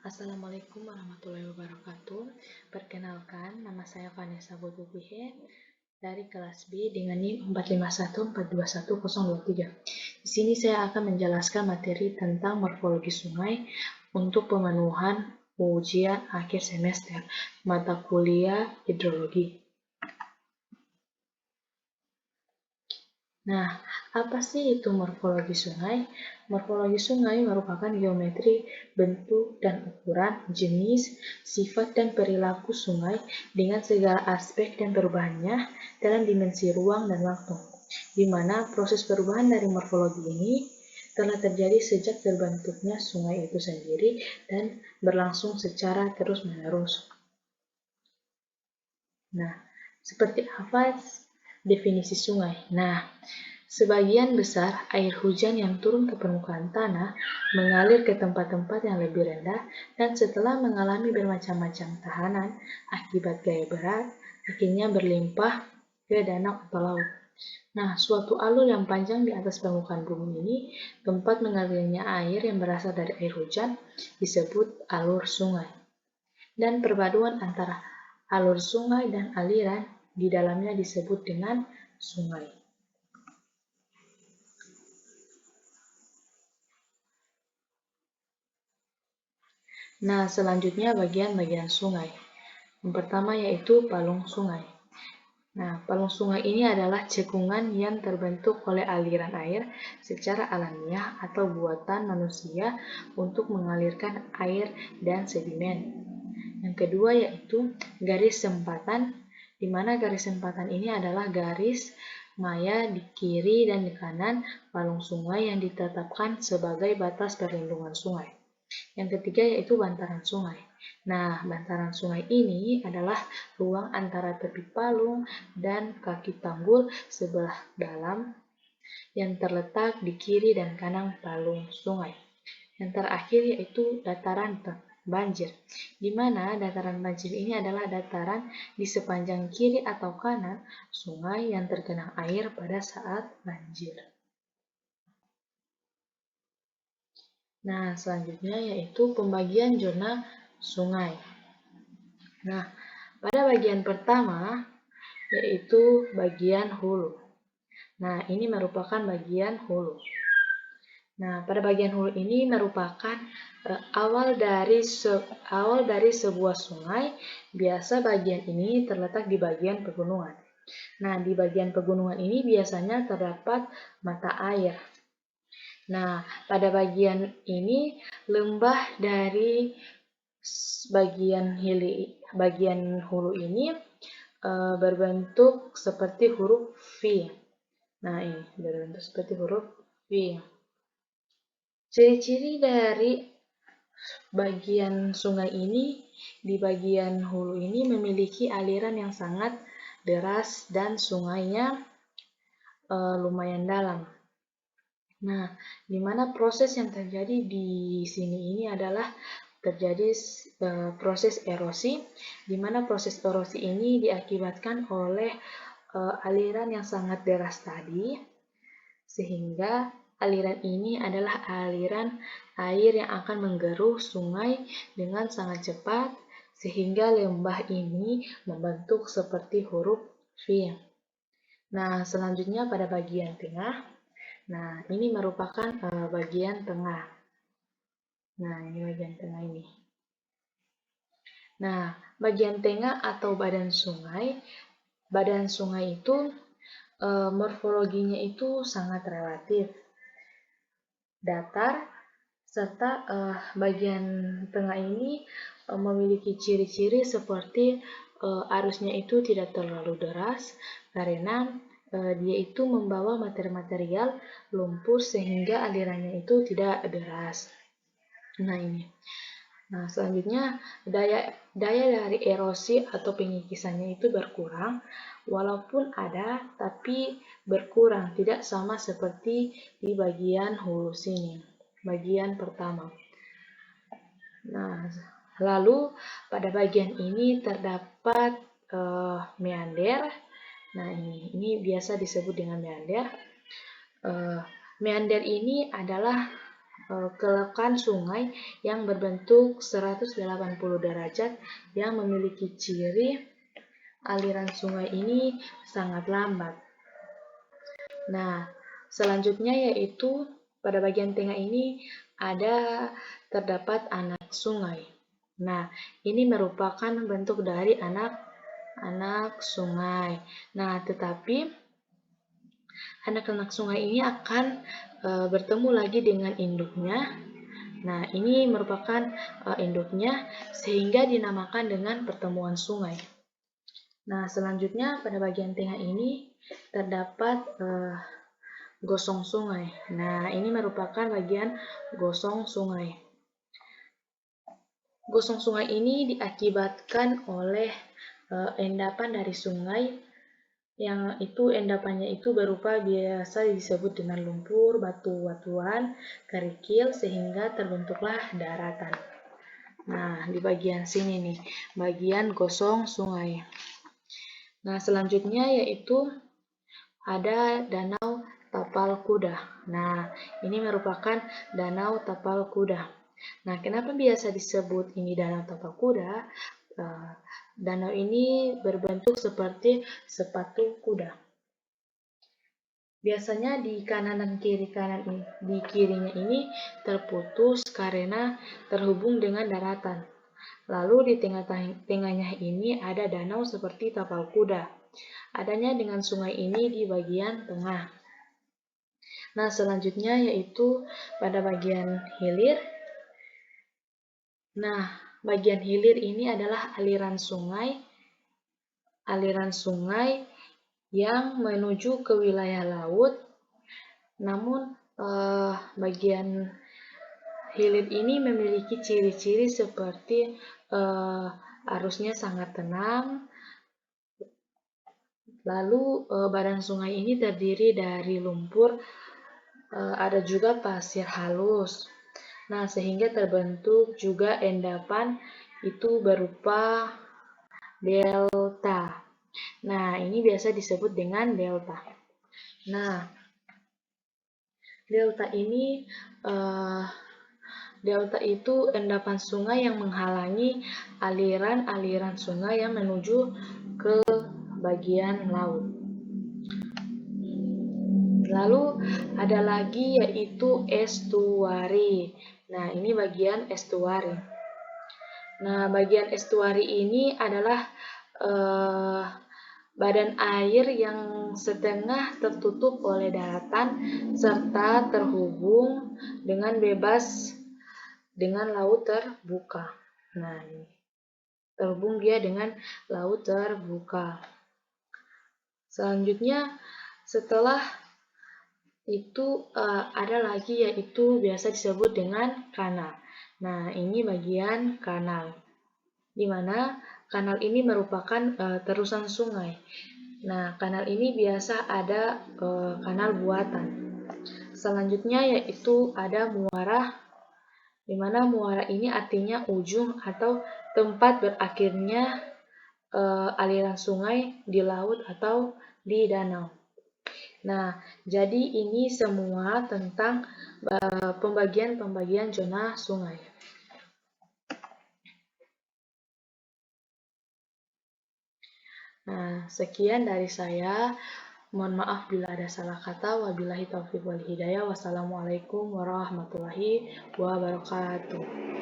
Assalamualaikum warahmatullahi wabarakatuh. Perkenalkan, nama saya Vanessa Bodobihe dari kelas B dengan NIM 4514210023. Di sini saya akan menjelaskan materi tentang morfologi sungai untuk pemenuhan ujian akhir semester mata kuliah hidrologi. Nah, apa sih itu morfologi sungai? Morfologi sungai merupakan geometri, bentuk, dan ukuran, jenis, sifat, dan perilaku sungai dengan segala aspek dan perubahannya dalam dimensi ruang dan waktu, di mana proses perubahan dari morfologi ini telah terjadi sejak terbentuknya sungai itu sendiri dan berlangsung secara terus-menerus. Nah, seperti apa definisi sungai? Nah, sebagian besar air hujan yang turun ke permukaan tanah mengalir ke tempat-tempat yang lebih rendah dan setelah mengalami bermacam-macam tahanan akibat gaya berat, akhirnya berlimpah ke danau atau laut. Nah, suatu alur yang panjang di atas permukaan bumi ini, tempat mengalirnya air yang berasal dari air hujan, disebut alur sungai. Dan perpaduan antara alur sungai dan aliran di dalamnya disebut dengan sungai. Nah, selanjutnya bagian-bagian sungai. Yang pertama yaitu palung sungai. Nah, palung sungai ini adalah cekungan yang terbentuk oleh aliran air secara alamiah atau buatan manusia untuk mengalirkan air dan sedimen. Yang kedua yaitu garis sempatan, di mana garis sempatan ini adalah garis maya di kiri dan di kanan palung sungai yang ditetapkan sebagai batas perlindungan sungai. Yang ketiga yaitu bantaran sungai. Nah, bantaran sungai ini adalah ruang antara tepi palung dan kaki tanggul sebelah dalam yang terletak di kiri dan kanan palung sungai. Yang terakhir yaitu dataran banjir, di mana dataran banjir ini adalah dataran di sepanjang kiri atau kanan sungai yang tergenang air pada saat banjir. Nah, selanjutnya yaitu pembagian zona sungai. Nah, pada bagian pertama yaitu bagian hulu. Nah, ini merupakan bagian hulu. Nah, pada bagian hulu ini merupakan awal dari sebuah sungai. Biasa bagian ini terletak di bagian pegunungan. Nah, di bagian pegunungan ini biasanya terdapat mata air. Nah, pada bagian ini lembah dari bagian hulu ini berbentuk seperti huruf V. Nah, ini berbentuk seperti huruf V. Ciri-ciri dari bagian sungai ini, di bagian hulu ini memiliki aliran yang sangat deras dan sungainya lumayan dalam. Nah, di mana proses yang terjadi di sini ini adalah terjadi proses erosi, di mana proses erosi ini diakibatkan oleh aliran yang sangat deras tadi, sehingga aliran ini adalah aliran air yang akan menggerus sungai dengan sangat cepat, sehingga lembah ini membentuk seperti huruf V. Nah, selanjutnya pada bagian tengah. Nah, ini merupakan bagian tengah. Nah, ini bagian tengah ini. Nah, bagian tengah atau badan sungai itu morfologinya itu sangat relatif, datar, serta bagian tengah ini memiliki ciri-ciri seperti arusnya itu tidak terlalu deras karena dia itu membawa material lumpur sehingga alirannya itu tidak deras. Nah, ini. Nah, selanjutnya daya dari erosi atau pengikisannya itu berkurang, walaupun ada tapi berkurang, tidak sama seperti di bagian hulu sini, bagian pertama. Nah, lalu pada bagian ini terdapat meander. Nah, ini biasa disebut dengan meander. Meander ini adalah kelekan sungai yang berbentuk 180 derajat yang memiliki ciri aliran sungai ini sangat lambat. Nah, selanjutnya yaitu pada bagian tengah ini terdapat anak sungai. Nah, ini merupakan bentuk dari anak sungai. Nah, tetapi anak-anak sungai ini akan bertemu lagi dengan induknya. Nah, ini merupakan induknya sehingga dinamakan dengan pertemuan sungai. Nah, selanjutnya pada bagian tengah ini terdapat gosong sungai. Nah, ini merupakan bagian gosong sungai. Gosong sungai ini diakibatkan oleh endapan dari sungai yang itu endapannya itu berupa biasa disebut dengan lumpur, batu-batuan, kerikil sehingga terbentuklah daratan. Nah, di bagian sini nih, bagian gosong sungai. Nah, selanjutnya yaitu ada danau Tapal Kuda. Nah, ini merupakan danau Tapal Kuda. Nah, kenapa biasa disebut ini danau Tapal Kuda? Danau ini berbentuk seperti sepatu kuda. Biasanya di kanan dan di kirinya ini terputus karena terhubung dengan daratan. Lalu di tengahnya ini ada danau seperti Tapal Kuda. Adanya dengan sungai ini di bagian tengah. Nah, selanjutnya yaitu pada bagian hilir. Nah, bagian hilir ini adalah aliran sungai yang menuju ke wilayah laut. Namun, bagian hilir ini memiliki ciri-ciri seperti arusnya sangat tenang. Lalu badan sungai ini terdiri dari lumpur, ada juga pasir halus. Nah, sehingga terbentuk juga endapan itu berupa delta. Nah, ini biasa disebut dengan delta. Nah, delta itu endapan sungai yang menghalangi aliran-aliran sungai yang menuju ke bagian laut. Lalu ada lagi yaitu estuari. Nah, ini bagian estuari. Nah, bagian estuari ini adalah badan air yang setengah tertutup oleh daratan serta terhubung dengan bebas dengan laut terbuka. Nah, ini terhubung dia dengan laut terbuka. Selanjutnya, setelah itu ada lagi yaitu biasa disebut dengan kanal. Nah, ini bagian kanal, di mana kanal ini merupakan terusan sungai. Nah, kanal ini biasa ada kanal buatan. Selanjutnya yaitu ada muara, di mana muara ini artinya ujung atau tempat berakhirnya aliran sungai di laut atau di danau. Nah, jadi ini semua tentang pembagian-pembagian zona sungai. Nah, sekian dari saya. Mohon maaf bila ada salah kata. Wabillahi taufiq wal hidayah. Wassalamualaikum warahmatullahi wabarakatuh.